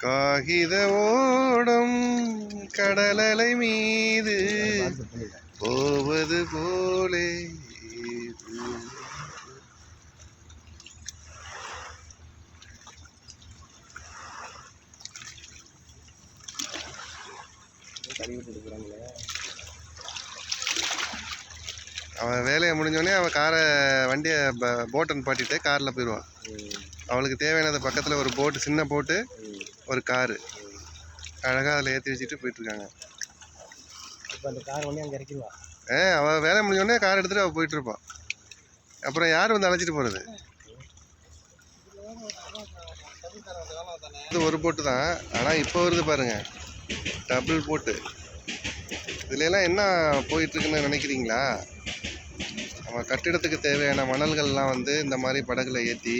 காகித ஓடம் கடலலை மீது போவது போலே அவன் வேலையை முடிஞ்சோடனே அவன் வண்டியை போட்டை நிப்பாட்டிட்டு காரில் போயிடுவான். அவளுக்கு தேவையானது பக்கத்தில் ஒரு போட்டு, சின்ன போட்டு, ஒரு காரு அழகாக அதில் ஏற்றி வச்சுட்டு போயிட்டுருக்காங்க. அவள் வேலை முடிஞ்சோடனே கார் எடுத்துகிட்டு அவள் போயிட்டுருப்பான். அப்புறம் யார் வந்து அழைச்சிட்டு போகிறது? இது ஒரு போட்டு தான், ஆனால் இப்போ வருது பாருங்கள், டபுள் போட்டு. இதுலாம் என்ன போயிட்டுருக்குன்னு நினைக்கிறீங்களா? நம்ம கட்டிடத்துக்கு தேவையான மணல்கள்லாம் வந்து இந்த மாதிரி படகுல ஏற்றி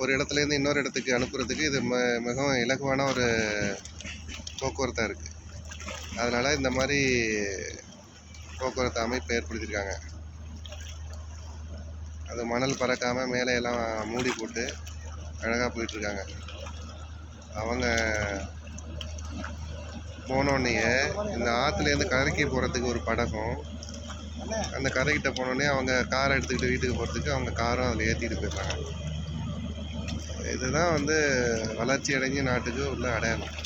ஒரு இடத்துலேருந்து இன்னொரு இடத்துக்கு அனுப்புறதுக்கு இது மிகவும் இலகுவான ஒரு போக்குவரத்தாக இருக்குது. அதனால் இந்த மாதிரி போக்குவரத்து அமைப்பு ஏற்படுத்தியிருக்காங்க. அது மணல் பறக்காமல் மேலே எல்லாம் மூடி போட்டு அழகாக போயிட்டுருக்காங்க. அவங்க போனோடனே இந்த ஆற்றுலேருந்து கரைக்கு போகிறதுக்கு ஒரு படகும், அந்த கரைக்கிட்ட போனோடனே அவங்க காரை எடுத்துக்கிட்டு வீட்டுக்கு போகிறதுக்கு அவங்க காரும் அதில் ஏற்றிட்டு போயிடுறாங்க. இதுதான் வந்து வளர்ச்சி அடைஞ்ச நாட்டுக்கு உள்ள அடையாளம்.